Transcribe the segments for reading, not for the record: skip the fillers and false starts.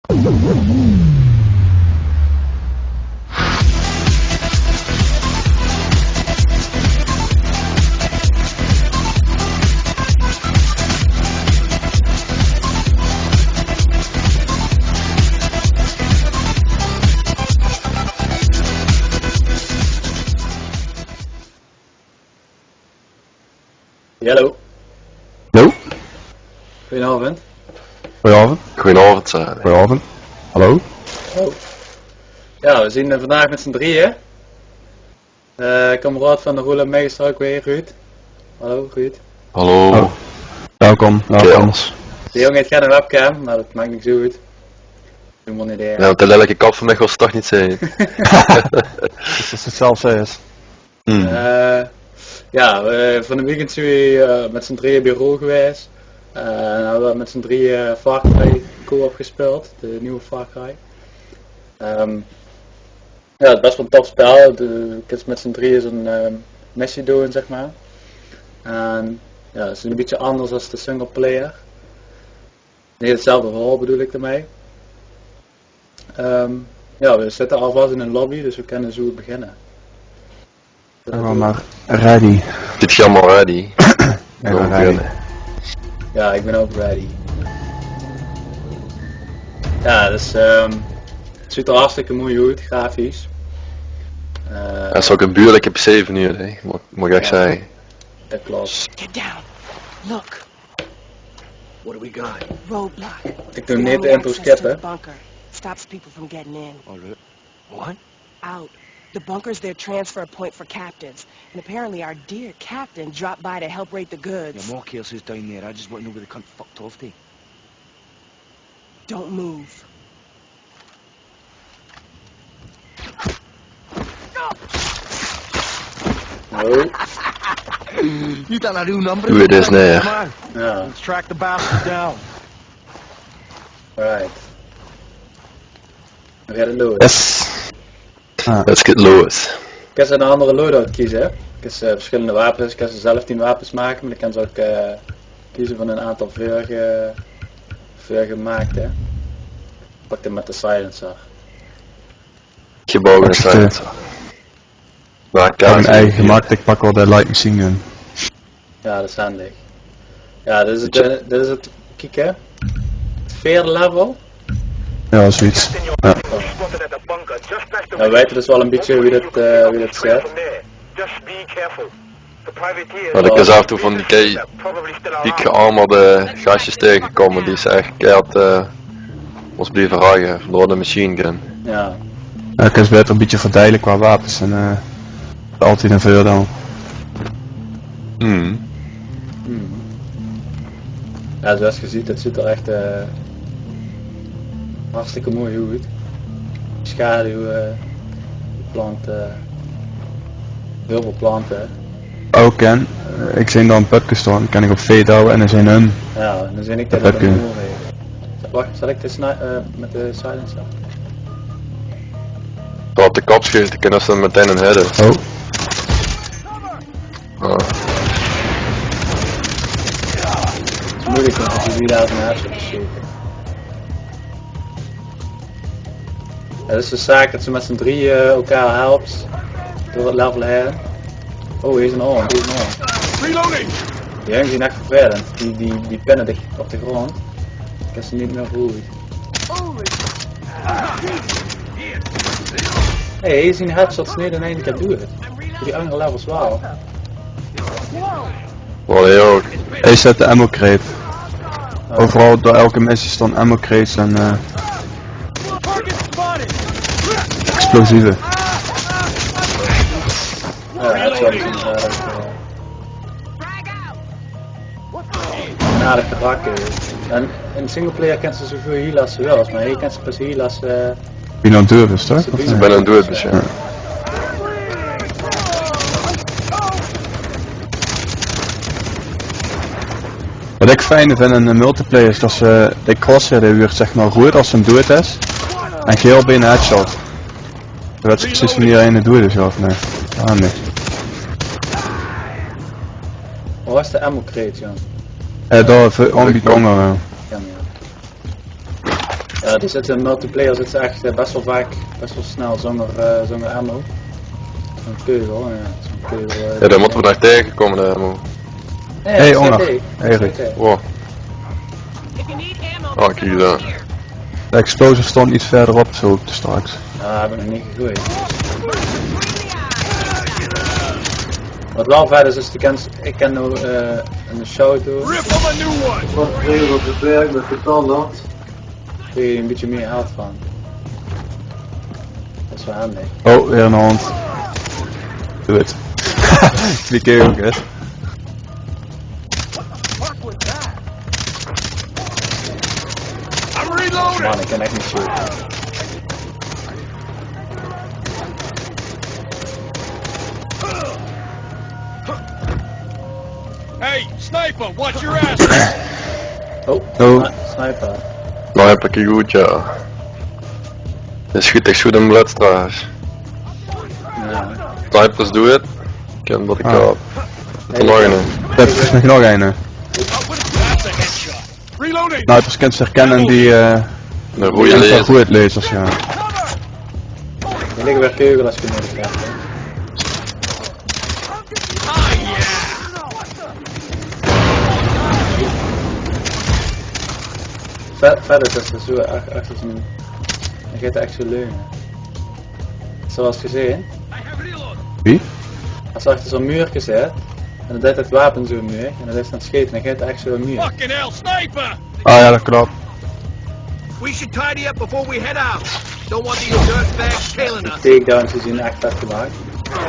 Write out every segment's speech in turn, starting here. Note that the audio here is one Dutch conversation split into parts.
Hallo. Hallo. Goedenavond. Goedenavond. Goedenavond. Goedenavond. Hallo. Oh. Ja, we zien vandaag met z'n drieën. Kameraad van de Roland Megastar ook weer, Ruud. Hallo, Ruud. Hallo. Oh. Welkom. Kerels. De jongen heeft geen webcam, maar dat maakt niet zo goed. Doe maar niet idee. Ja, want de lelijke kap van mij was het toch niet zeggen. Dus dat het zelfs is. Ja, van de weekend zijn we met z'n drieën bureau geweest. En hebben we met z'n drieën Far Cry co-op gespeeld, de nieuwe Far Cry. Ja, het is best wel een tof spel. Je kunt met z'n drieën zo'n missie doen, zeg maar. En ja, het is een beetje anders dan de single player. Niet hetzelfde verhaal bedoel ik ermee. Ja, we zitten alvast in een lobby, dus we kunnen zo beginnen. We maar ready. Dit is allemaal ready. Ready. Ja, ik ben ook ready. Ja, dus het ziet er hartstikke mooi uit, grafisch. Dat is ook een buurlijke PC van hier, hè. Moet ik echt zeggen. Dat klopt. Get down. Look. What do we got? Roadblock. Ik doe niet de intro skippen. Bunker. Stops people from getting in. Oh, what? Out. The bunker's their transfer point for captives. And apparently our dear captain dropped by to help rate the goods. Yeah, more chaos is down there. I just want to know where the cunt fucked off to. Don't move. Oh, You done a new number? Doe het eens neer. Come on. ja, Let's track the bastard down. right. We gaan het doen. Yes. Let's get los. Ik kan ze een andere loadout kiezen, hè. Ik kan ze verschillende wapens, ik kan ze zelf 10 wapens maken, maar ik kan ze ook kiezen van een aantal voorgemaakte. Ik pak hem met de silencer. Gebogen silencer. Maar Ik heb een eigen gemaakt, ik pak wel de light machine gun. Ja, dat is handig. Ja, dit is het kijk hè. Het vierde level. Ja, zoiets. Ja. Nou, we weten dus wel een beetje wie dat zit. Maar ik is af en toe van die piek gearmerde gastjes tegengekomen die ze echt keihard ons blijven ragen door de machine gun. Ja. Ja, ik is beter een beetje verdelen qua wapens en altijd een veel dan. Ja, zoals je ziet, het ziet er echt hartstikke mooi uit. Schaduw, planten, heel veel planten. Ook en ik zie dan een putje staan, dan kan ik op fade houden en dan zijn hun. Ja, dan zie ik dat Dat het heb een je. mooi heeft. Wacht, zal ik met de silencer? Op de kop schieten kunnen ze meteen een header. Oh. Het is moeilijk om te wie daar een headshot te schieten. Ja, dat is de zaak dat ze met z'n drieën elkaar helpt door het level heen. Oh, hier is een oorlog, hier is een oorlog. Die jongens zijn echt vervelend, die pennen dicht op de grond. Ik heb ze niet meer voelen. Hé, hier zien headshots niet in één keer doen. Voor die andere levels wel. Wel heel. Hij zet de ammo crate. Overal door elke missie staan ammo crates en explosieven. Ja, headshots inderdaad. Een aardig te raken. En in singleplayer kent ze zoveel heal als ze wil, maar hier kent ze pas heal als Wie nou durf is toch? Of Ik niet? ben een doelbus, ja. Wat ik fijn vind in de multiplayer is dat ze de crosshair wordt zeg maar rood als ze hem dood is en geel bij een headshot. Dat weet precies wanneer hij een dood is of nee. Ah nee. Hoe was de ammo crate, Jan? Daar aanbiedt honger. Ja, Ja, die zitten in multiplayer zitten echt best wel vaak, best wel snel zonder ammo. Zo'n keugel, ja. Zo'n keugel. Ja, daar moeten we nog tegenkomen, daar man. Hey, Onger. Hey, Rick. Wow. Oh, kijk daar. De explosive stond iets verderop, zo straks. Ja, heb ik nog niet gegooid. Wat wel vet is ik ken nu in de show toe. Wat regel op de berg met vertanden. Kun je een beetje meer geld van. Dat is wel handig. Oh, weer een hand. Doe het. 2 keer ook, hè. Man, ik kan echt niet shooten. Hey, sniper, watch your ass! Oh, Oh. Sniper. Nou heb ik je goed, ja. Je schiet echt goed in blad trouwens. Ja. Snipers doe het. Ik ken wat ik Ah. heb. Er nog een. Dat is nog een. That's a headshot. Reloading! Snipers kent ze herkennen die Een rode zijn laser. goed lasers, ja. Er liggen weer keugel als je nodig hebt. Hè. Verder is het zo achter zo'n... Dan gaat het echt zo leunen. Zoals gezien, Wie? als je achter zo'n muur zit, en dan deed het wapen zo'n muur, en dan is het aan het schieten, dan gaat het echt zo'n muur. Fucking hell, sniper! Ah ja, dat klopt. We should tidy up before we head out. Don't want these dirtbags tailing us. Takedowns die zien echt vet gemaakt.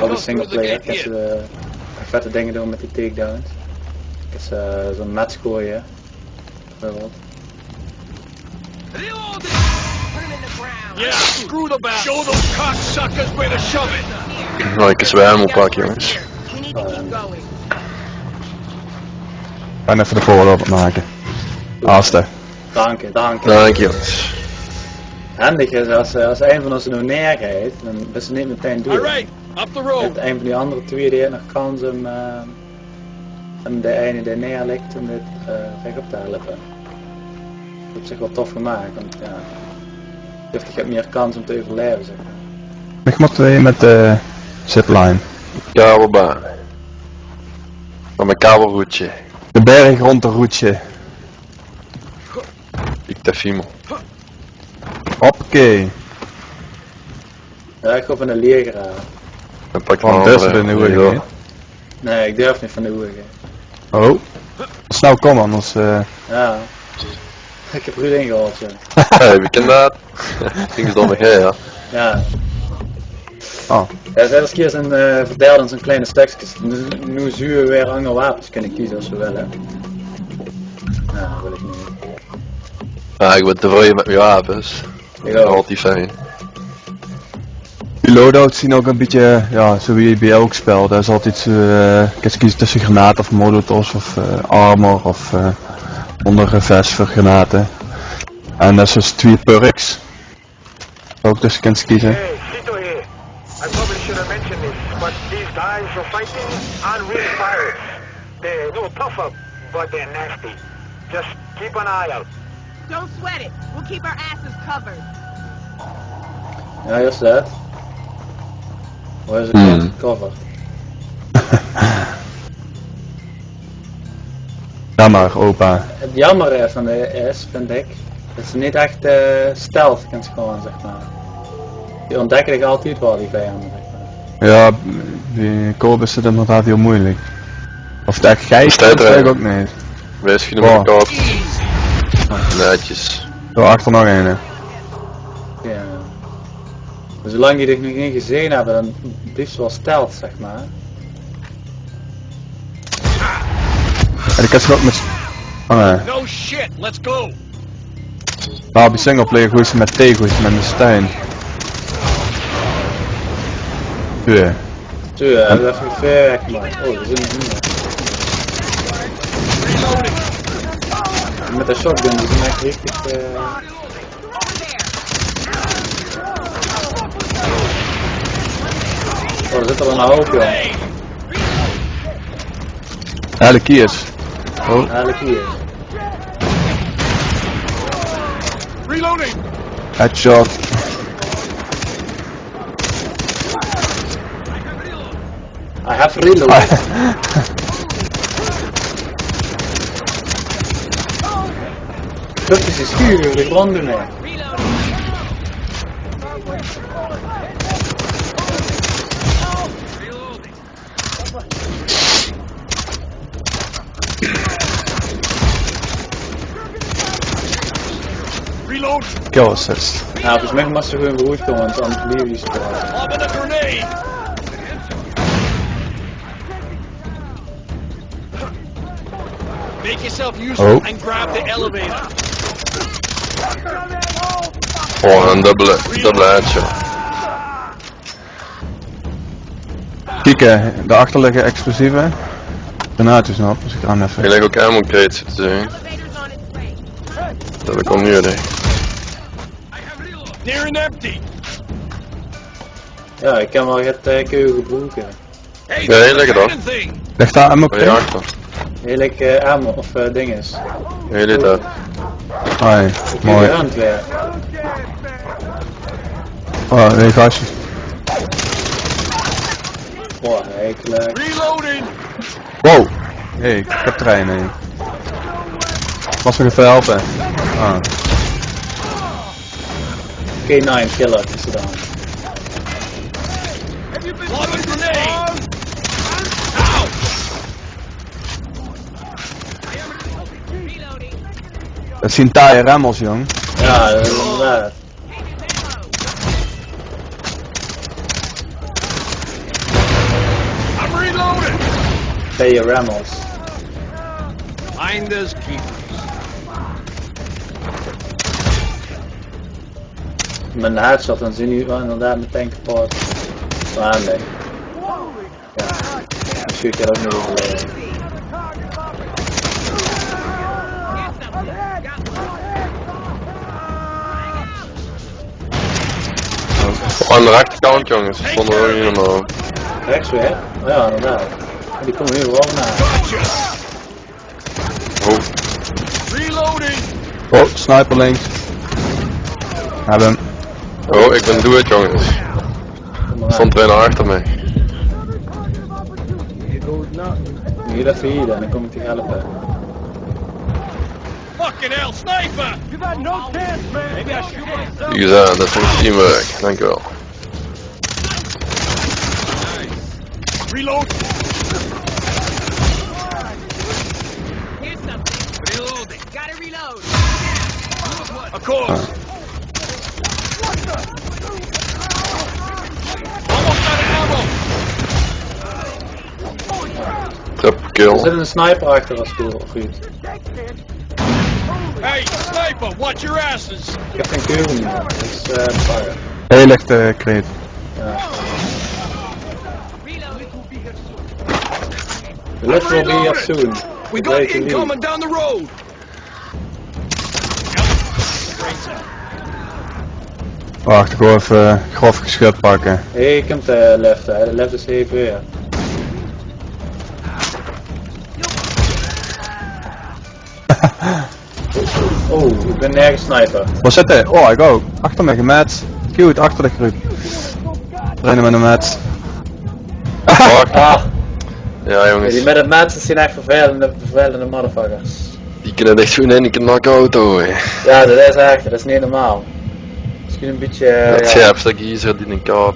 Al de singleplayer, kan ze echt vette dingen doen met die takedowns. Kan ze zo'n match gooien, bijvoorbeeld. Yeah, screw the bat. Show those cocksuckers where to shove it. Nou, ik is weer helemaal pak jongens. We need to keep going. En even de voorloop maken. Aaste. Dank je. Dank je jongens. Handig is als een van ons er nou neerrijdt, dan is ze niet meteen dood. Alright, up the road. Met een van die andere twee die heeft nog kans om de ene die neer ligt om dit recht op te helpen. Dat is op zich wel tof gemaakt, want ja, je hebt meer kans om te overleven, zeg maar. Ik moet weer met de zipline. Kabelbaan. Van mijn kabelroetje. De berg rond de roetje. Ik te fimo. Hoppakee. Ja, ik ga van de leergraaf. Dan pak ik Van mijn tussen de andere. nieuwe. Ja. Nee, ik durf niet van de hoege. Oh. Snel kom anders. Ja. Ik heb Ruud ingehaald, zo. Hey, wie kent dat? Ging ze dan nog heen, ja. Ja. Oh. Ja, zelfs keer zijn verdeeld in zo'n kleine stukjes. Nu zuur we weer andere wapens kunnen kiezen als we willen. Nou, dat wil ik niet. Ja, ik ben tevreden met mijn wapens. Ik Dat is ook. altijd fijn. Die loadouts zien ook een beetje, ja, zo wie je bij elk spel. Daar is altijd kiezen tussen granaten of molotovs of armor of onder vest voor granaten. En dat is dus 2 perks. Ook tussen kunt kiezen. Hey, Sito here. I probably should have mentioned this, but these guys you're fighting aren't really pirates. They're no tougher, but they're nasty. Just keep an eye out. Don't sweat it. We'll keep our asses covered. Ja, hier staat. Waar is het cover? Jammer, opa. Het jammer van is, vind ik, dat ze niet echt stealth kan scoren, zeg maar. Die ontdekken ik altijd wel, die vijanden, zeg maar. Ja, die koop is het inderdaad heel moeilijk. Of het echt geit is, Staat er, weet ik hè? ook niet. Wees schieten met Wow. elkaar. Netjes. Zo, achter nog een. Hè. Ja. Maar zolang die er nog niet gezien hebben, dan liefst wel stealth, zeg maar. En ik heb ze ook met... Oh nee. No shit, let's go. Nou, bij singleplayer goed ze met tegels met een steen. Ja. Zo, we hebben even ver weggemaakt. Oh, we zijn nog niet meer. Met de shotgun, die zijn echt richtig... Oh, er zit er een hoop, joh. Hele kiers. Oh. Eigenlijk hier. Reloading! Reloading! Headshot. I have reload. Dat is een schuur, ik brandde mee. Reload! Kill assist. Nou, volgens mij mag ze gewoon beroerd komen, want anders lief is het wel. Lobbing a grenade! Make yourself useful and grab the elevator. Oh, een dubbele headshot. Kieken, daarachter liggen explosieven. Granaatjes nog, dus ik ga hem even. Hier liggen ook ammo crates te zeggen. Dat heb ik al nu dicht. Near and empty. Ja, ik kan wel het keuken gebroken. Hey, Ja, hier liggen dat. thing. Ligt daar ammo Waar je crate? achter. Heerlijk ammo of dinges. Hier dit uit. Hoi, mooi. Aan het werk. Oh, nee, gastjes. Boah, heikelijk. Reloading. Wow! Hey, ik heb treinen. Hey. Was me even helpen. Ah. K9 killer is er dan. Lobbing a grenade. Ow! Dat zien taaie remmels, jong. Ja, dat is inderdaad. I'm reloading. Bij je rammels. Finders keepers. Met een headshot dan zien jullie wel inderdaad meteen kapot. Maar nee. Ja, dan schiet je ook niet overleven. Aan de rechterkant jongens, stonden er ook niet helemaal. Rechts weer? Oh ja, inderdaad. Die komen hier wel naar. Gotcha. Oh, Reloading. Oh, sniper links. Heb hem. oh ik ben doe het jongens. Kom maar Stond er een achter mij. hier even hier dan kom ik te helpen. Fucking hell, sniper. You got no chance, man. Maybe I shoot myself. Die gezegd, dat is een teamwork, dankjewel. Reload. Here's something. Reloading. Gotta reload. Of course. Almost out of ammo. Triple Er kill. zit een sniper achter als goed. Hey, sniper, watch your asses. Ik heb geen keuken meer. Dat is fire. Hey, ligt de crate. Ja. Reloading. The lift will be up soon. We Get got ready to leave. incoming down the road. Wacht, ik wil even grof geschut pakken. Hey, ik heb de left, hè. De left is even weer. Oh, ik ben nergens sniper. Waar zit hij? Oh, ik ook. Achter mij gematcht. Cute, achter de groep. Rennen met een match. Fuck. Ah, Ja jongens, die met het matchen zijn echt vervelende motherfuckers. die kunnen echt zo'n in knock-out hoor. Ja, dat is echt, dat is niet normaal. Misschien een beetje, Dat ja, scherpste giezer die een kaap.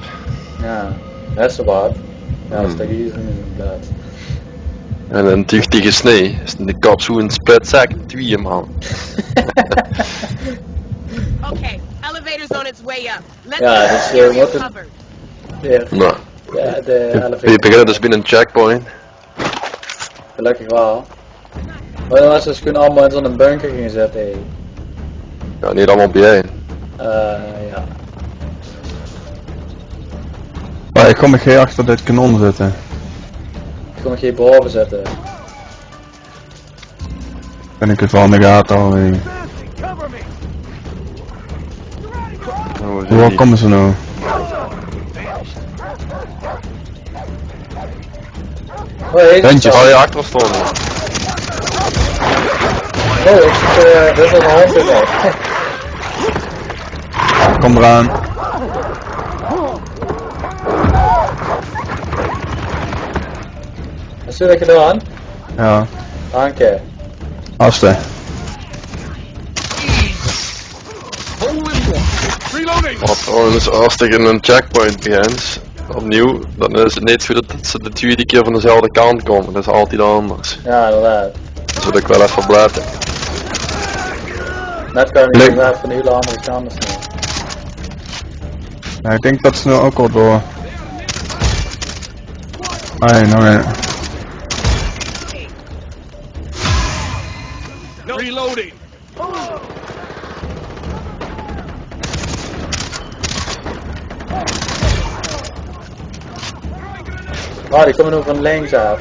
ja, dat is zo wat. Ja, dat is hier inderdaad. En een tuchtige snee is de kap zo een split second, 2 man. Okay, elevator's on its way up. Let's Ja, get dus, the area wat een- covered. Ja, Nou, ja, de we elevator. beginnen dus binnen een checkpoint. Gelukkig wel. Maar dan als ze dus gewoon allemaal in zo'n bunker gingen zetten, hé. Ja, niet allemaal bijeen. Ja. Maar ik kom nog achter dit kanon zitten. Ik kon nog geen boven zetten. Ben ik het wel in de gaten alweer. Oh, Hoe komen ze nou? Oh, hey, Bandjes. Oh, je achter stonden. Oh, ik zit, dit is een hond in mij. Kom eraan. Hast du dat gedaan? Ja, Danke. aste. Trouwens, als tegen een checkpoint begint, opnieuw, dan is het niet zo dat ze de tweede keer van dezelfde kant komen. Dat is altijd anders. Ja, inderdaad. Dat wil ik wel even opletten. Net kan je niet inderdaad van de hele andere kant snel. Ja, ik denk dat ze nu ook al door. Nee, nog een. Reloading. Oh, die komen nu van links af.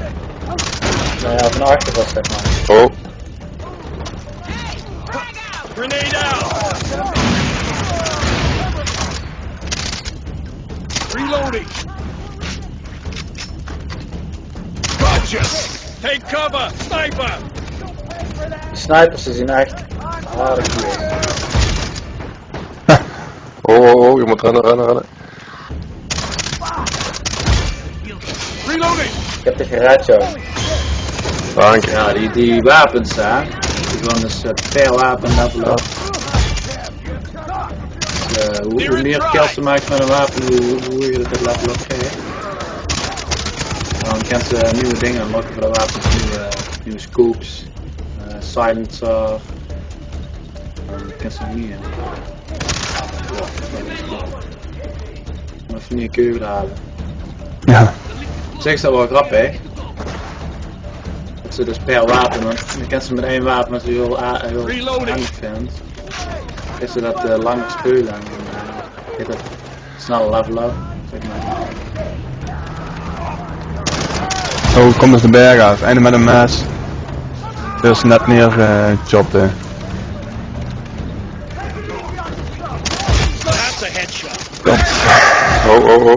Nou ja, van achter was zeg maar. Oh, Grenade out. Reloading. Gotcha. Take cover. Sniper. Die snipers die zien echt aardig goed. oh, je moet rennen. Reloading. Ik heb de gered, joh. Dank je. Ja, die wapens daar. Die gewoon dus per wapen level up. Dus, hoe meer kills je maakt met een wapen, hoe je dat level up geeft. Dan kan ze nieuwe dingen unlocken voor de wapens, nieuwe scopes, silencer. Dan kan ze meer. Om even nieuwe keuken halen. Ja. Zeg is dat wel grappig. Dat ze dus per wapen, want je kan ze met één wapen wat ze heel handig vindt. Is ze dat langer spelen en heet dat snel level up, zeg maar. Oh, kom eens de berg af. Einde met een mes. Dit is net neergechopt. That's a headshot. Oh. Oh,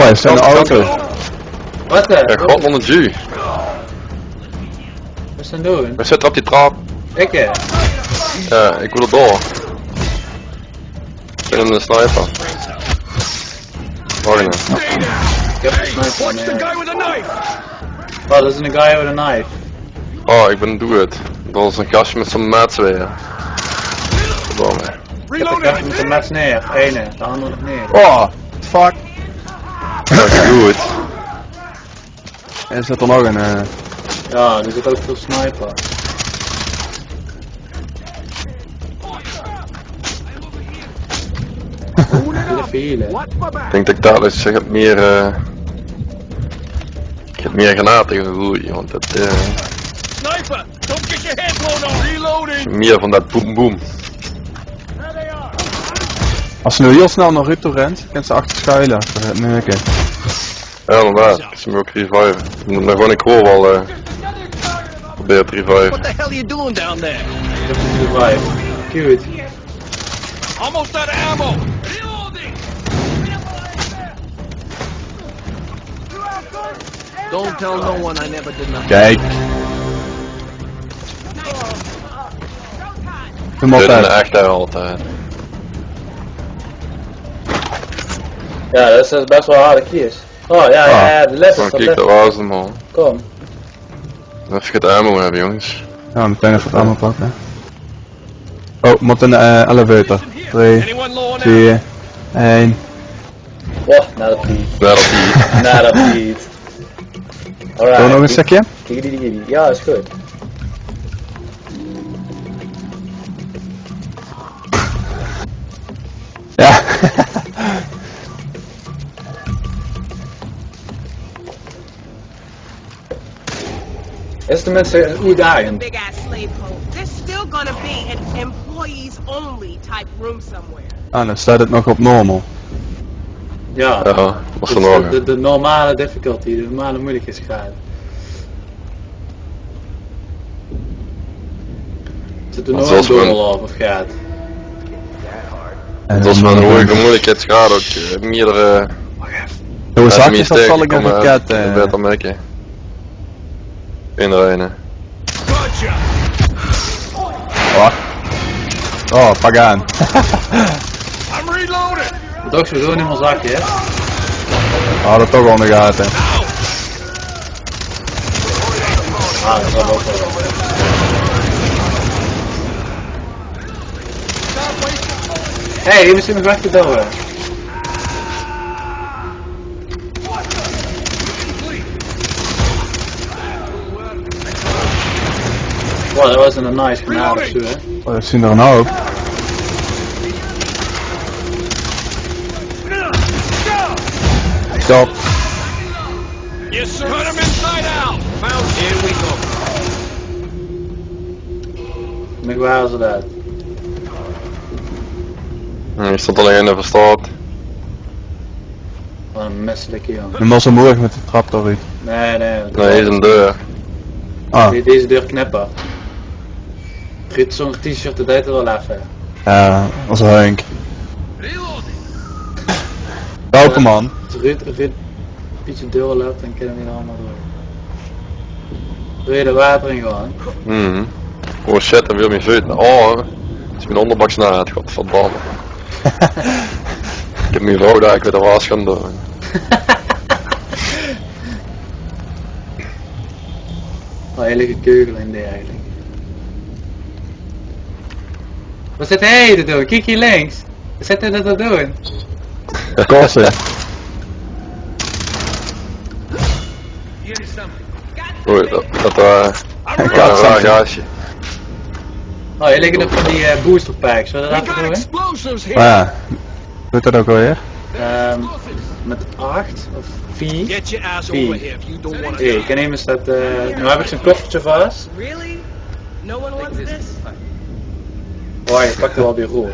hij is in de auto. Wat Ja, god van de G. Wat is dat doen? We zitten op die trap. Ik Ja, ik wil er door. Ik ben een sniper. Wacht nou. Ik heb een sniper. Watch the guy with a knife. Oh, dat is een guy with a knife. Oh, ik ben do it. Dat is een gastje met zo'n maats weer. Verdomme. Ik heb een Reloading. kastje met de match neer. Ene, de andere nog neer. Oh, fuck. Ja, ik doe het. Er zit er nog een. Ja, er zit ook veel sniper. Dit even healen. Ik denk dat ik dadelijk zeg het meer. Ik heb meer granaten gegooid, want dat Sniper. Don't get your head blown off. Reloading. meer van dat boem boem. Als ze nu heel snel naar Ruto rent, kan ze achter schuilen. Nee, oké. Ja, inderdaad. Ik zie me ook reviven. Ik moet nog gewoon een kool wel proberen te reviven. What the hell are you doing down there? Ik heb een revive. Cute. Almost out of ammo. Don't tell no one I never did nothing. Kijk. Doe maar Ik ben op echt daar altijd. Ja, dat is best wel harde kies. Oh ja, de les is Gewoon dat kijk, dat les. was hem al. Kom. Even het ammo hebben, jongens. Ja, meteen even het allemaal pakken. Oh, moet een elevator. 3, Anyone low on 4, 1. Oh, naar de beat. Daar op die. Naar de beat. Alright. Doe nog een stukje? Diggy. Ja, is goed. Ja. Is tenminste een uitdagend. Big ass slave hole. There's still gonna be an employees only type room somewhere. Ah, dan staat het nog op normal. Ja. Ja, was Dat er is nog. de normale difficulty, de normale moeilijkheidsgraad. Zit er Want nog zoals een we- dommel op of gaat? En Dat is met een hoge moeilijkheidsgraad ook meerdere. Hoe zag je dat sterker zal ik een komen raket? uit. Beter merken. In de ene. Gotcha. Oh, pak aan. I'm Reloading! Moet ook sowieso in mijn zakje, hè? Had het toch wel in de gaten. Ah, dat zal ook wel. Hé, hier is iemand weg te douwen. Wow, dat was een nice genade of zo, hè? Oh, dat zien er een hoop. Stop. Yes, sir. Cut him inside out. Found. Here we go. Nog waar is het uit? Er stond alleen even straat. Wat een misselijke jongen. Nu was omhoog met de trap toch niet. Nee. Nee, hier is een deur. Ah, Deze deur knippen. Giet zo'n t-shirt, dat deed er wel even. ja, was een Henk. Welke man? Als Ruud een beetje deur loopt, dan kunnen we er allemaal door. Wil je er water in gaan? Oh shit, dan wil mijn voeten. Oh, het is mijn onderbak snelheid, godverdamme. Ik heb mijn vrouw daar, ik weet er was gaan doen. Oh, hele keugel in die eigenlijk. Wat zit hij te doen? Kijk hier links. Wat zit hij dat te doen? Kossen. Oei, dat Een een raar kat. gaasje. Oh, hier liggen nog van die booster packs. Zullen we We dat got even doen? explosives here. Maar ja, doet dat ook alweer? Met 8 of 4. Get your ass Vier. over here if you don't want to. Hey, ik kan even dat. Nu heb ik zijn koffertje vast. Really? No one wants this? Oh, je pakt er wel weer roer.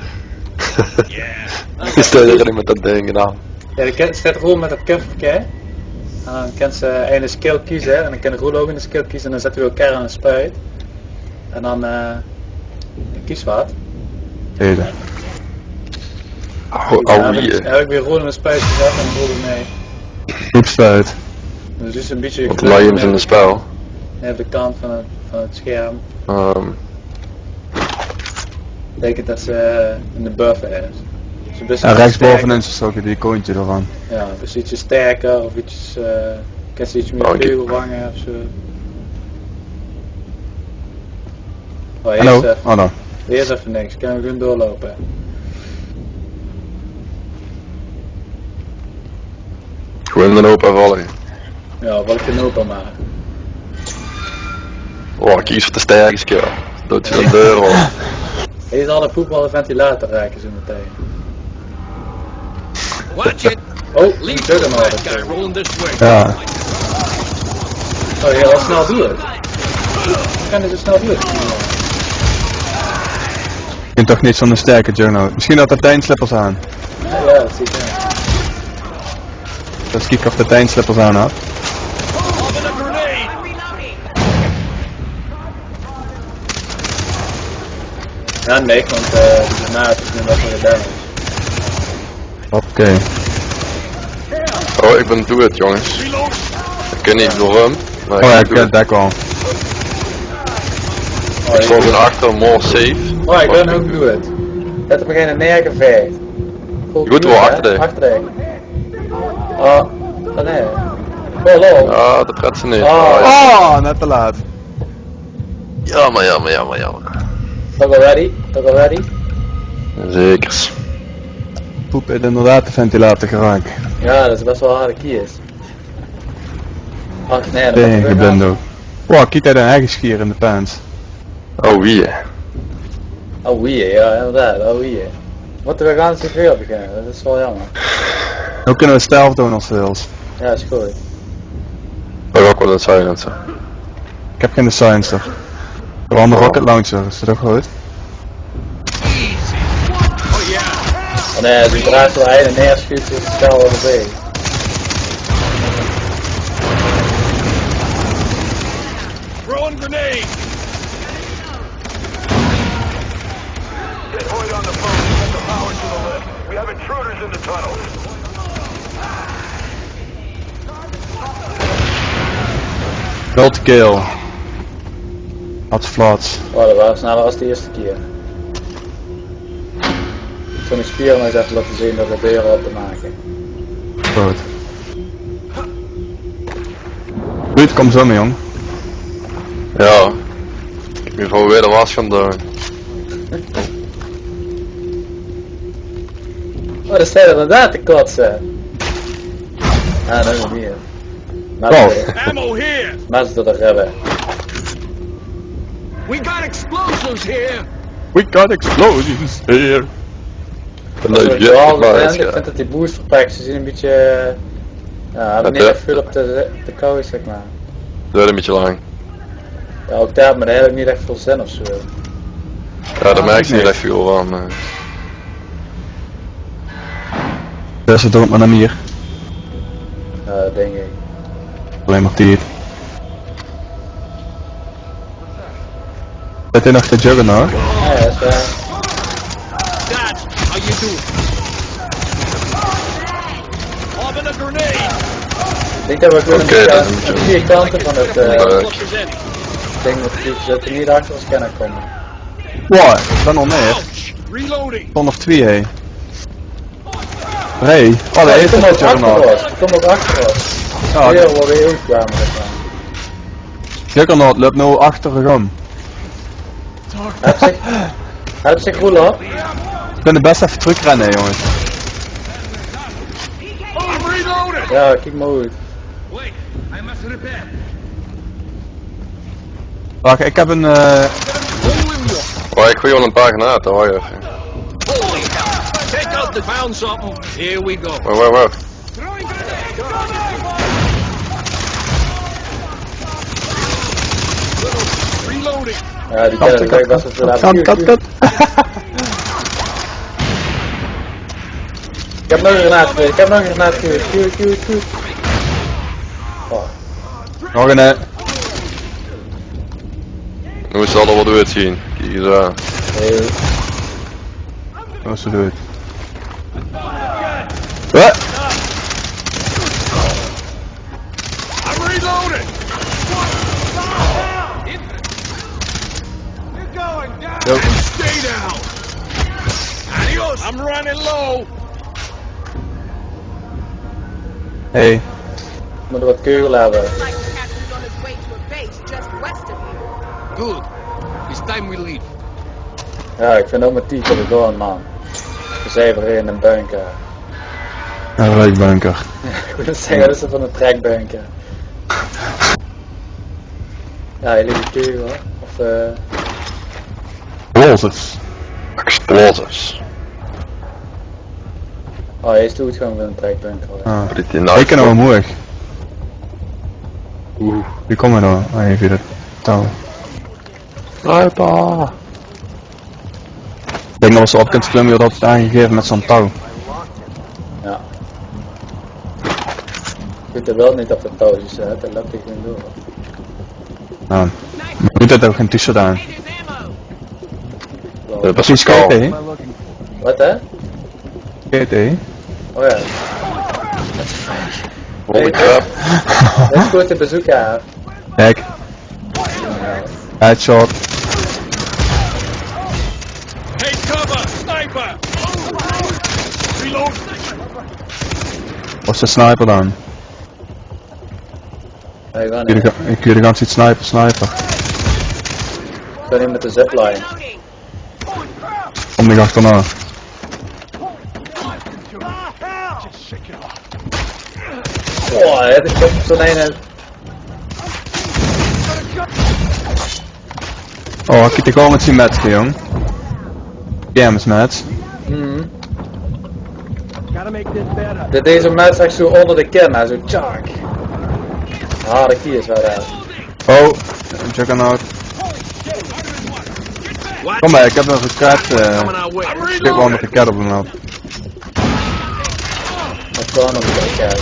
Ik stel erin met dat ding gedaan. Ja, er staat roer met dat koffertje. En dan kan ze een skill kiezen. En dan kan de roer ook in de skill kiezen. En dan zetten we elkaar aan een spuit. En dan kies wat. Deze. Oh hier. Dan heb ik weer roer in de spuit gezet en dan roer ik mee. Groepspuit. Dus het is een beetje Wat lijms in het spel. op de kant van het scherm. Betekent dat ze in de buffer is. Dus een beetje En rechtsbovenin sterker. is ook die koontje ervan. Ja, dus ietsje sterker of iets, kan ze iets meer Oh, ik- vleugelwangen of zo. Oh, Hallo? eerst even, Oh no. eerst even niks, kunnen we gewoon doorlopen. Gewoon een hoop volgen. Ja, wat ik een open maar. Oh, ik kies voor de sterkste keer. Dat je de deur op. Deze zal de voetbal de ventilator raken zo meteen. Watch it. Oh, Leave die the deur maar. fat guy rolling this way. Ja. Oh, ja, wat snel doe het. Ik kan dit zo snel doen. Je kunt toch niet zo'n sterke journal. Misschien had de tijnslippers aan. Ja, dat zie ik ja. Dus kijk of de tijnslippers aan had. Lobbing a grenade. Ja, nee, want de granaat is nu wel voor je damage. Oké. Oh, ik ben doe het jongens. Ik ken niet waarom. Maar Oh ja, ik ik doe ken het. dat wel. Oh, Ik stond achter, more safe. Oh, ik ben ook doe het. Zet hem geen nergen vecht. Goed wel, achter Achter Oh, nee. Oh, lol. Ja, dat gaat ze niet. Oh. Oh, net te laat. Jammer. Toch al ready? Zekers. Poep heeft inderdaad de ventilator geraakt. Ja, dat is best wel een harde kies. Ach nee, dat Tegen geblind ook. Wow, kijk uit een eigen schier in de pants. Oh wie? Oh wie, ja inderdaad, oh wie. Moeten we gaan zoveel beginnen, dat is wel jammer. Hoe kunnen we stealth doen als wils? Ja, is goed. Oh, ook wel een silencer. Ik heb geen silencer. Gewoon de rocket launcher, is dat ook goed? Oh nee, als je draait zo heen en neer schiet, is het snel wel bezig. Throwing grenade. Get Hoyt on the phone and set the power to the lift. We have intruders in the tunnel. Gold kill. Had flats. Oh, dat was sneller als de eerste keer. voor mijn spieren nog eens even laten zien dat de deuren op te maken. Goed. Ruud, kom zo mee, jong. Ja. Ik moet gewoon weer de was gaan doen. Oh, dat staat inderdaad te kotsen. Ah, dat is het niet. Ammo here! Mensen door de ribben. We got explosions here! We got explosions here. Ik vind dat die booster packs, ze zien een beetje... Ja, hebben niet echt veel op de kou, zeg maar. Duurt een beetje lang. Ja, ook daar, maar daar heb ik niet echt veel zin of zo. Ja, daar merk je niet echt veel van. Best wel maar naar hier. Denk ik. Alleen maar tijd. Zet hij nog de Juggernaut? Ja, dat is waar. Dad, how you doing? Lobbing a grenade! Ik denk dat we kunnen Oké, aan vier kanten van het Leuk. ding dat er niet achter ons kunnen komen. Wow, ik ben nog meer. Ouch! Reloading! Ton of 2 hé. Hey, oh daar is Kom de ook achter Juggernaut. ons, kom ook achter ons. Ja, Hier waar we heel kwamen, zeg maar. Juggernaut loopt nu achter de rum. Heb zich goed op. We kunnen best even terugrennen jongens. I'm reloading! Ja, kijk maar goed. Wait, I must repair. Wacht, ik heb een Oh, ik gooi gewoon een paar granaten, wacht even. Holy hell! Take out the found something. Here we go. Wacht. Reloading! Ja, die kennen ik best wel veel aan. kat. Ik heb nog een granaat gehuurd, Oh. Nog een Nu moet ze al wat uitzien. Kijk eens aan. Heel. Oh, ze doet. Wat? I'm reloading! Yo. Stay down! Adios! I'm running low! Hey. Moeten wat kegel hebben. Like the captain's on his way to a base just west of here. Good. It's time we leave. Ja, ik vind ook mijn titel er gewoon, man. We zijn weer in een bunker. Een reukbunker. Ik wil zeggen, dat is van een trekbunker. Ja, jullie die kegel, hoor. Of Explosives. Explosives. Oh, hij is doet gewoon van een trekbunker, hoor. Ah. Dit in de Ik ken hem omhoog. Wie kom je nou? Ah, even de touw. Sniper! Ik denk dat als ze op kunt klimmen, wordt dat aangegeven met zo'n touw. Ja. Ik weet er wel niet op de touwtjes zet, dat loopt hij gewoon door. Nou, moet het ook geen t-shirt aan. Dat is Precies koud. kijken, hè? Wat, hè? Kijk, hè? Oh ja. Holy crap. Dat is goed te bezoeken, hè? Kijk. Headshot. Take cover! Sniper! Reload! Of ze sniper dan? Nee, gewoon Ik niet. kun je de ganse tijd sniper. Ik ben niet met de zipline. Kom niet achterna. Oh, het is toch zo'n ene. Oh, ik kijk gewoon met zijn match, jong. Games match. Deze match echt zo onder de kin, hè, zo tjak. Ah, de key is wel uit. Oh, Juggernaut. Kom maar, ik heb nog een kaart. Coming our way. Ik heb gewoon nog een kaart op hem af. Wat gewoon op de kijk.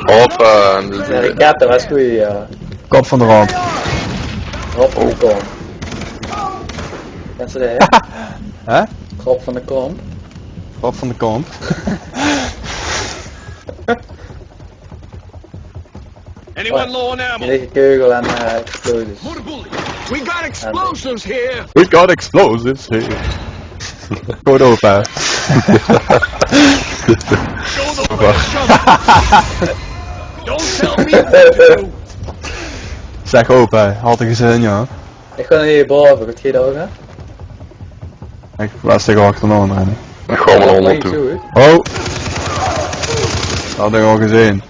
Hoppa. Ja, de kat, dat was goed, ja. Kop van de rand. Hop van de kom. Ken ze dat, hè? Hè? Hop van de kom. Kop van de kont. Anyone low on ammo? Lege kegel en explosies. We got explosives here! We got explosives here. Code open. Don't tell me what to do. Zeg open, had ik gezin, ja. Ik ga naar hier boven, wat ga je daar ook, hè? Ik was tegen achteraan rennen. Ik ga maar naar onder toe. Toe. Oh! Dat had ik al gezien.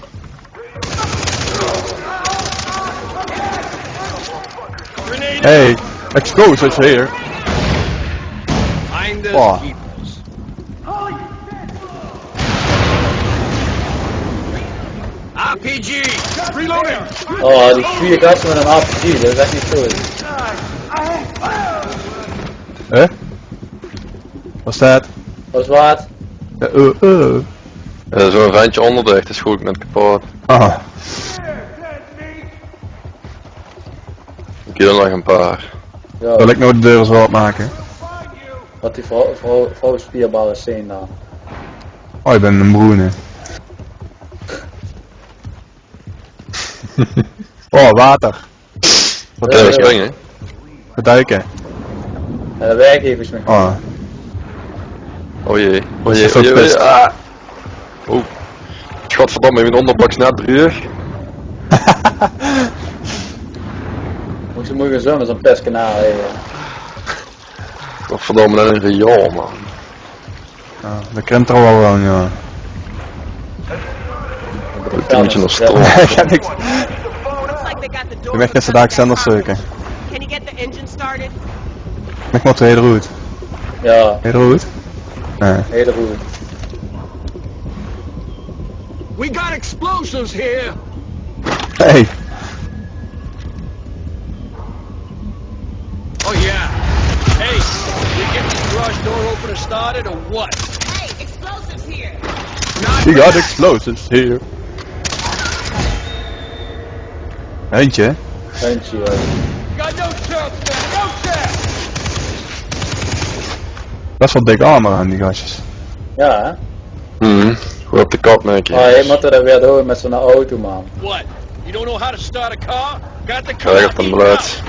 Hey, explosives here. Find the Oh. keepers. RPG! Reloading! Oh, die 4 gasten met een RPG, dat is echt niet goed. Huh? Wat is dat? Dat is wat. Er is zo'n ventje onderdicht, dat is goed net kapot. Ah, Ik heb er nog een paar. Ja, wil ik nou de deur zo opmaken? wat die vrouw spierballen zijn dan. Oh, je bent een broene. Oh, water. Wat Ja, Ja, we springen. duiken. Ja, de werkgevers met Oh, Oh jee. Oh is jee, zo oh jee, oh pist. jee. Ah. Oh. Godverdomme, mijn onderbak is net terug. Moet je gaan zwemmen, zo'n pestkanaal. Godverdomme, net een riool, man. ja, dat kent er wel wel, ja. Een beetje naar stroom. Ik heb niks. Looks like they got the door. Ik ben gisteren daar zenders zoeken. Can you get the engine started? Ik moet hele route. Ja, Hele route? Nee. hele goed. We got explosives here! Hey, Oh yeah. Hey, we get this garage door opener started or what? Hey, explosives here. Not we got bad. explosives here. Eentje? Eentje, Got no chance, man. No chance. Best wel dik armor aan die gastjes. Ja, hè? Goed op de kop, merk Oh, je je. moet er weer door met zo'n auto, man. What? You don't know how to start a car? Got the Kijk car. op een eat blad. out.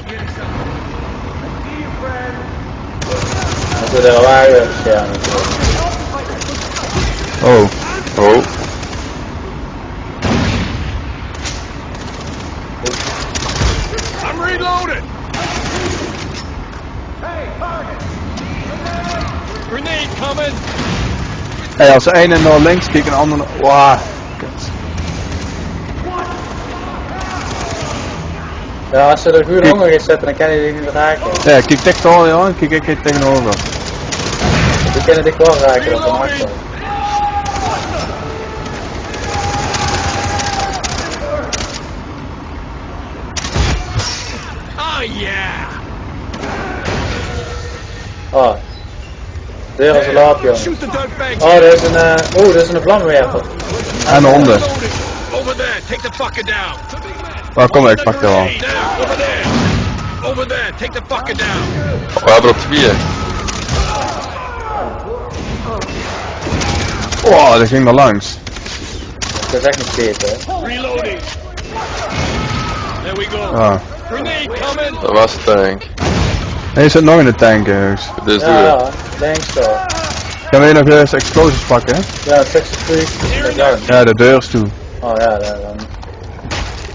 Moeten we er een wagen weer beschermen. Oh, Oh. I'm reloading. Grenade coming. hey, als de ene naar links kijkt en de andere naar... Wauw. Kut. Ja, als ze er goed honger in zetten, dan kan je die niet raken. Ja, kijk dicht al, ja, en kijk ik tegenover. We kunnen dit wel raken, dat maakt wel. Oh yeah. Oh. Deur is een laapje. Shoot the dirtbags. Oh, er is een, dat is een vlammenwerper. En de honden. Reloading. Over there. Take the fucker down. Waar kom ik? Pak er al. There. Over there. Over there. Take the fucker down. We hebben er 2. Oh, dat ging er langs. Dat is echt niet steeds, hè. Reloading. There we go. Ah. Grenade coming. Dat was de tank. Hey, er zit nog in de tank, ergens. Dus Ja, doe ja, denk zo. Gaan we hier nog eens explosies pakken? Ja, 63. Ja. Ja, de deur is toe. Oh ja, dan.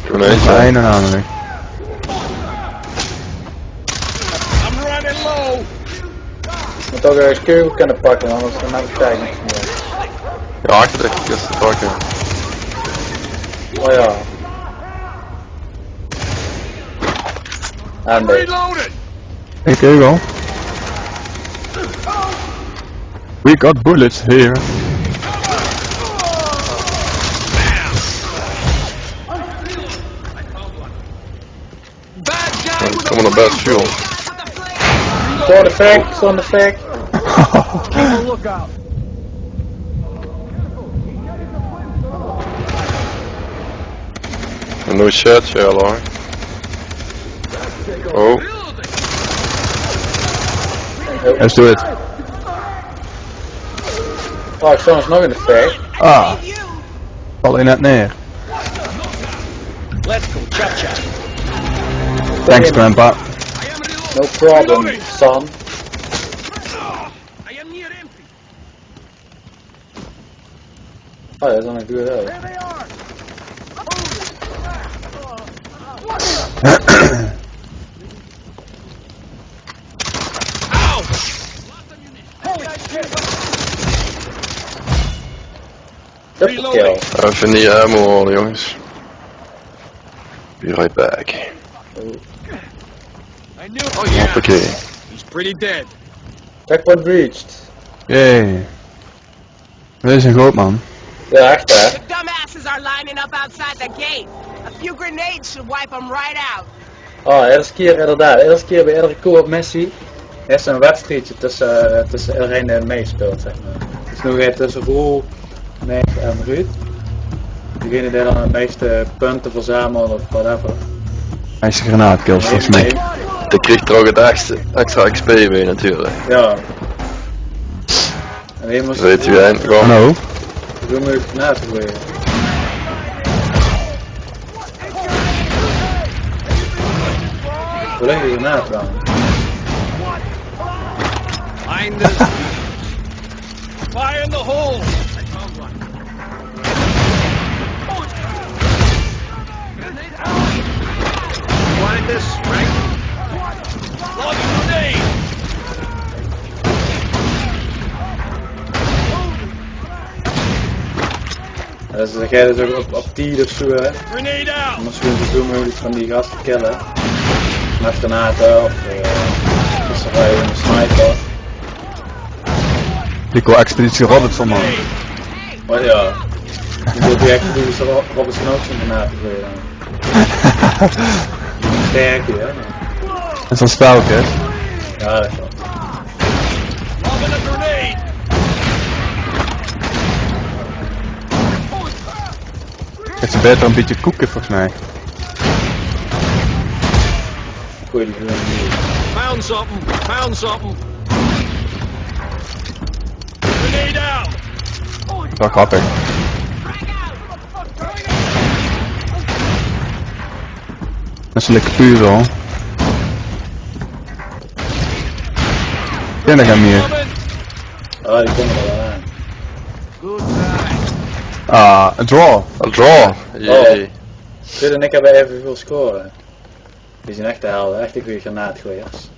Doe een De eentje. einde namelijk. I'm running low. Je moet ook eens keuken kunnen pakken, anders dan heb ik tijd niks meer. Ja, achter de kist te pakken. Oh ja. En dit. Reloading. Ik kijk al. We got bullets here. Bad guy Dan with komen a er best veel. Sound effect, sound effect. lookout. No shit, Sherlock. Oh. Let's do it. Oh, ik stond nog in de effect. Ah. Val je net neer. Let's go, cha-cha. Thanks, grandpa. No problem, son. I am Oh, dat is dan een goede uit. Triple kill. Even die ammo holen, jongens. Be right back. I knew. Oh yeah. Hoppakee. He's pretty dead. Checkpoint breached. Jee. Dit is een groot man. Ja, echt hè. The dumbasses are lining up outside the gate. A few grenades should wipe them right out. Oh, eerste keer inderdaad. Eerste keer bij iedere co-op missie is een wedstrijdje tussen iedereen die meespeelt, zeg maar. Dus nu gaat tussen Roel, mij en Ruud. Degene die dan het meeste punten verzamelen of whatever. Hij is granaatkills volgens mij. Die krijgt er ook het extra XP bij natuurlijk. Ja. En hier moest Weet u eind gewoon. Hallo? Hoe moet ik naast gooien? Hoe leg je ernaast dan? Find this. Fire in the hole. You wanted this, right? Launch a grenade. Dus dan ga je dus ook op 10 of zo hè. Grenade out. Om misschien zoveel mogelijk van die gasten te killen. Met granaten of visserij en een sniper. Ik wil Expeditie Robinson man. Maar ja, die wil die echt doen, is Robinson ook zo'n granaten voor je dan. Sterk hè. Dat is een spelke. Ja, dat is wel. Lobbing a grenade. Het is beter een beetje koeken volgens mij. Goeie die doen niet. Found something. Found something. Grenade out. Dat is wel grappig. Dat is lekker puur hoor. Ik denk dat ik hem hier. Oh, die komen er wel aan. Good guy. Ah, een draw. Een draw. Jee. Ruud en ik hebben evenveel scoren. Die zijn echt de helden, echt een goede granaatgooiers.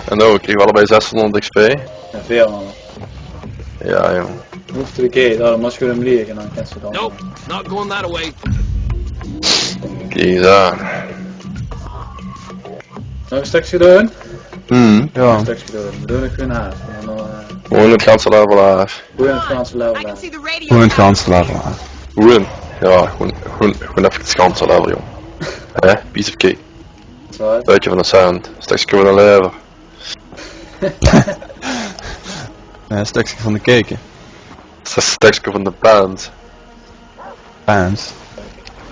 En ook, ik kreeg allebei 600 XP. En veel man. Ja, jong. Move to the gate, oh dan moest je hem liggen en dan kan ze dan. Nope. Not going that way. Kijk aan. Nog een stukje doen? Ja. Nog een stukje doen, we doen een granaat. En dan Gewoon het ganse level af. hoe in het Franse level I can aan. see the radio. Hoe in het ganse level. Hoe? Ja, gewoon even het ganse level, jong. Hè? Piece of cake. Zo, Buitje van de sound. Stukje van de lever. Ja, een stukje van de keken. Stukje van de band. Pants.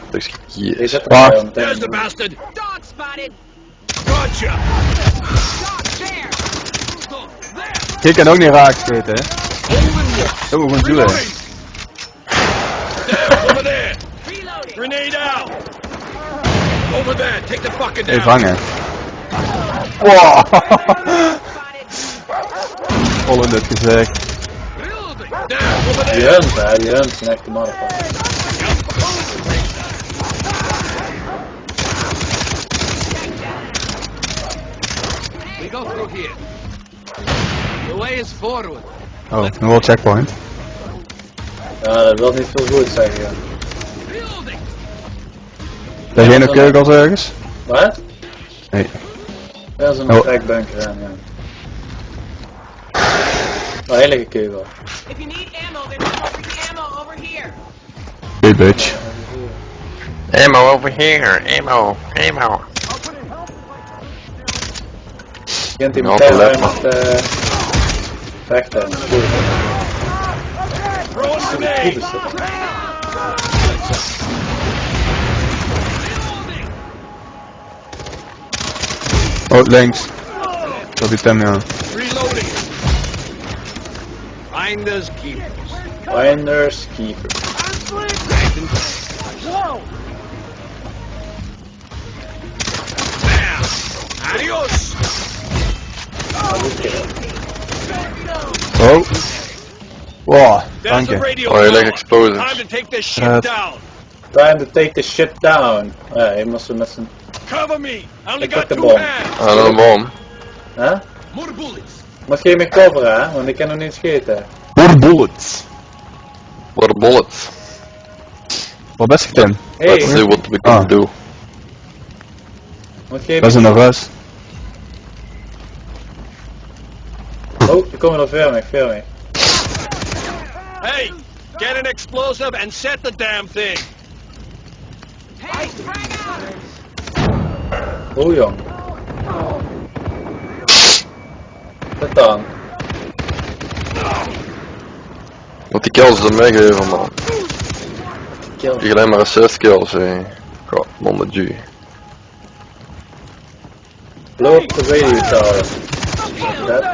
Stukje je yes. zet Fuck. er meteen. There's the bastard. Dog spotted. Gotcha. Dog there. Ik kan ook niet raak schieten hè. Dat moet ik gewoon doen. Reloading. There, over there. Reloading. Grenade out. Over there. Take the fucker down. Even hangen. Wow. Vol in dit gezicht. Reloading. There, over Die there. hunt hè, die hunt zijn echt de motherfuckers. We go through here. The way is forward. Oh, een world checkpoint. Ja, dat wil niet veel goed zeggen. Ja. Reloading. Daar geen keugels ergens? Wat? Nee. Dat is een Oh. trekbunker aan, ja. Oh, heilige kegel. If you need ammo, there's appropriate ammo over here. Hey bitch. Ammo over here. Ammo. Ammo. Je kent die Ja, meteen left, met vechten. Goed. Throw a Goed grenade. is dat. Oh, links. Dat is hem ja. Reloading. Finders keepers. Finders keepers. Bam. Adios. Goed kill. Oh. Wow. There's you. the radio. Oh, je legt tower. explosives. Time to take this shit Right. down. Time to take the shit down. Ja, je moest met zijn... Cover me. I only Ik got pak de 2 bom. hands. Ah, dan een bom. Hè? More bullets. Moet je me coveren, hè? Want ik kan nog niet schieten. More bullets. What a bullet. Wat best Tim? Let's Hey, see what we can Ah. do. moet je Dat is me... een rust. Oh, er komen er veel mee. Hey, get an explosive and set the damn thing. Hey, frag out! Oeh, jong. Wat dan? Wat die kills er meegeven, man. Kill. Ik krijg alleen maar assist kills, hé. God, man de G. Blow up the radio tower. Dat.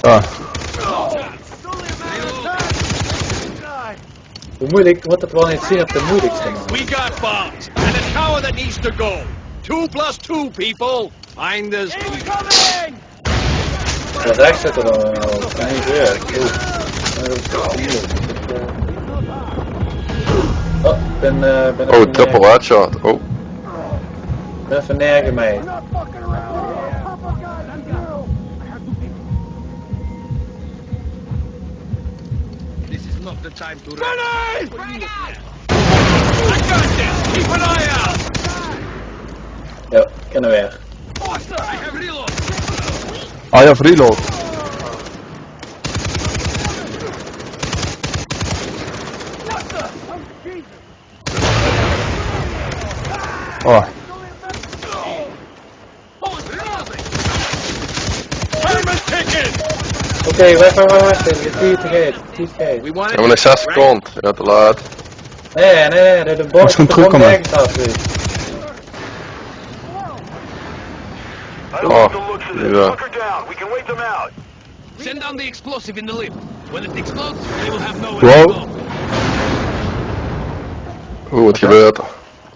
Ah, Hoe moeilijk, wat het wel niet zien op de moeilijkste man. We got bombs and a tower that needs to go. 2 plus 2, people. Find this. Ja, rechts zit er dan al. Kan niet weer. Oeh. Oh, ik ben Oh, even triple headshot. Oh, ben even neergemeen. This is not the time to run. I got this. Keep an eye out. Ja, ik kan er weer. I have reload. I have reload. Oh, Time is ticking. Oké, wacht. Je TTG. We want we hebben nog 6 seconden. Ja, te laat. Nee, de bom Als je hem terugkomt, nergens af. I don't Oh, like the looks of this. yeah. Hunker down. We can wait them out. Send down the explosive in the lift. When it explodes, they will have nowhere Wow. to go. Oeh, wat gebeurt er?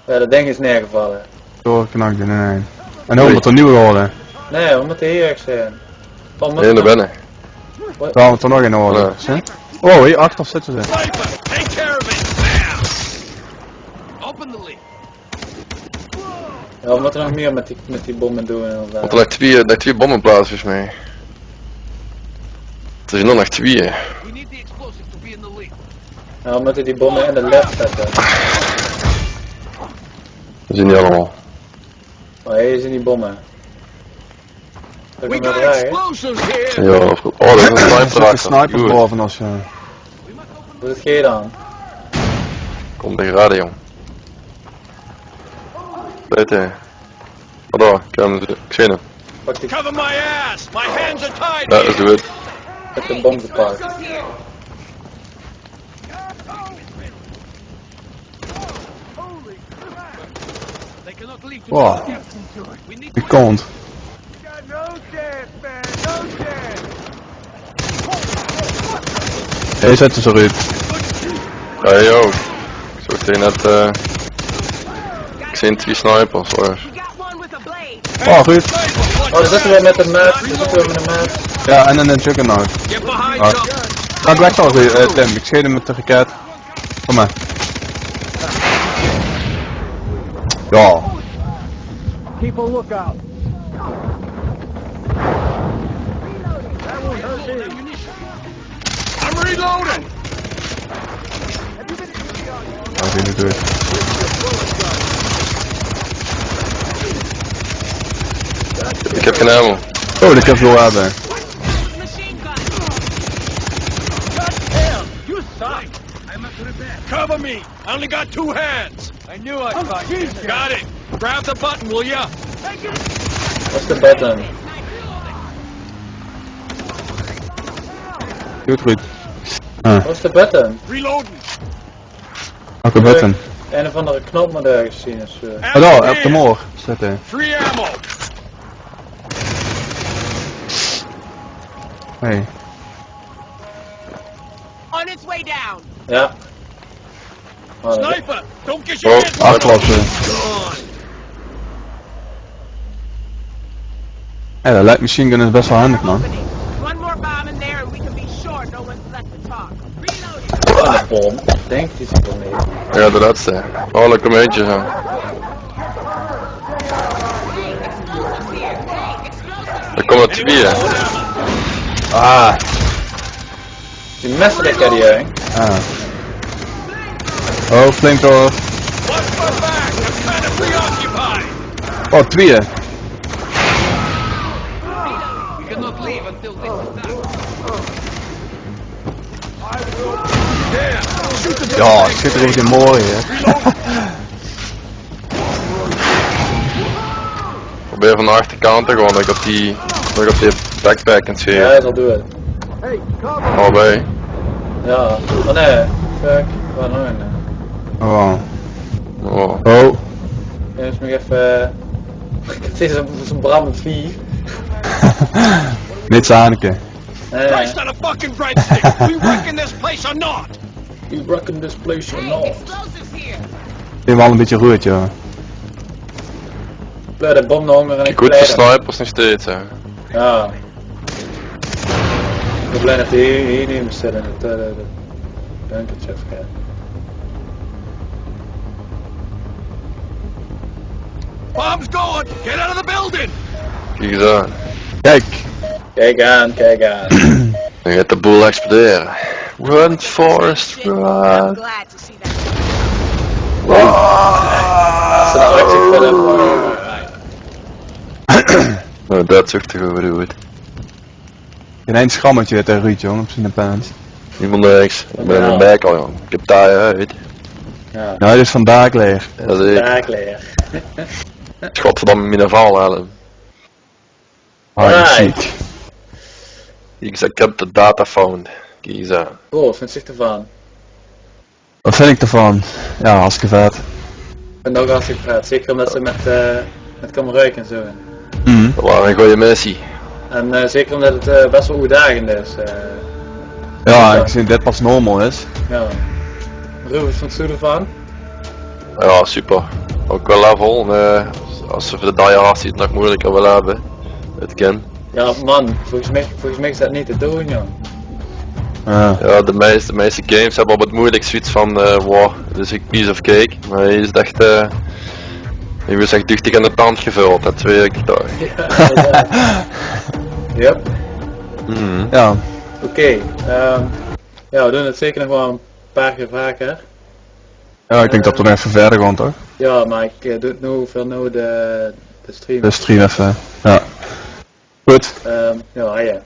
Ja, dat ding is neergevallen. doorknakt, nee. En dan moet er nieuwe worden. Nee, we moeten hier ergens zijn. Oh, Nee, naar binnen. Daar moet er nog in orde. Nee. Oh, hier achter zitten ze. Sniper, take care of it. Now. Open the lift. Ja, we moeten nog meer met die bommen doen inderdaad. Want er ligt twee bommenplaatsjes mee. Er zijn er nog 2. We need the explosive to be in the lift. Ja, we moeten die bommen in de lift zetten. Dat zijn niet allemaal. Oh, hier zijn die bommen. Zal ik We hem maar got draaien? explosives here. Ja, dat is goed. Oh, er is een Er sniper zitten achter. snipers Goed. boven als je... Wat ga je dan? Kom tegen radio, jong. Weet je. Wat dan? Ik zie hem. Pak die Cover my ass. My hands are tied. Ja, dat is here. goed. met de bom gepakt. They cannot leave. Wow, We need die kont. Hij zetten ze eruit. Ja, jij ook. Ik zag tegen net, ik zie 2 snipers, hoor. We got one with a blade. Oh, goed. Oh, daar zitten we met de map. Daar zitten we met de map. Ja, en een Juggernaut. Get behind Ah. something. Ga ik weg al, Tim. Ik scheed hem met de raket. Kom maar. Ja. I'm reloading. Dat is niet goed. Ik heb geen ammo. Oh, ik heb veel hebben. Machine gun. You suck. I'm up to repair. Cover me. I only got 2 hands. I knew I'd find you. Got it. Grab the button, will ya? Wat is de button? Goed, goed. Ah, Wat is de button? Reloading. welke button? Een of andere knop moet ergens zien of zo. Oh, daar, op de moor. Zitten. Free ammo. Hey. On its way down. Ja. Oh, dat- Sniper, don't get your Oh, hands Achterlopen. gone. Ja, dat lijkt machine gun is best wel handig, man. Opening. One more bomb in there and we can be sure door. No one's left to talk. Een bom. Denk die zit er niet. Ja, de laatste. Oh, er komt eentje zo. Er komen er 2. Ah. Die messen die die heen. Ah. Oh, flamethrower. Watch my back! I'm kind of preoccupied! Oh, 2. We cannot leave until this is done. Ja, het zit er even mooi hè. Probeer van de achterkant te gewoon, dat ik op die backpack en Ja, zo. hij zal doen. Allebei. Ja. Oh nee. Fuck. Waar nou in? Oh. Oh. Oh. Eerst nog even... Het is zo'n brandend vier. Niet Zaneke. Christ on a fucking breadstick! We wrecking this place or not? You reckon this place or not? Explosives here. Ik ben wel een beetje roerd joh. Bleu, de bom nog en ik Goed voor snipers nog steeds hè. Ja. Ik ben blij dat hij hier niet moet zitten. Het bunkertje vergeet. Bomb's going! Get out of the building! Kijk eens aan. Kijk. Kijk aan, kijk aan. Dan gaat de boel exploderen. Run Forest, I'm run! glad to see that. Als ze nou echt zich verder... Nou, dat zocht toch over goed. Geen één schammetje uit de Ruud jongen op zijn pants. Niemand niks. Ik ben in de bek al jong. Ik heb taai uit. Ja. Nou, dit is vandaag leeg. Ja, zeker. Taak leer. Godverdamme mijn val halen. Ah, Right. ziek. Ik zeg, ik heb de data found. Kijk eens aan. Cool, wat vindt zich ervan? Wat vind ik ervan? Ja, hartstikke vet. Ik vind het ook hartstikke vet. Zeker omdat ze met kan ruiken en zo. Mhm. Dat was een goede missie. En zeker omdat het best wel uitdagend is. Ja, aangezien dit pas normal is. Ja. Rufus, vond je ervan? Ja, super. Ook wel level. Als ze voor de diehard het nog moeilijker willen hebben. Het kan. Ja man, volgens mij is dat niet te doen joh. Ja, de meeste games hebben op het moeilijk zoiets van wow, dit is een piece of cake. Maar hij is echt hij was echt duchtig aan de tand gevuld, dat 2 weken toch. Yep. Ja. Oké, ja we doen het zeker nog wel een paar keer vaker. Ja, ik denk dat we nog even verder gaan toch? Ja, maar ik doe het nu veel de stream. De stream even. Ja. Goed. Ja, ja.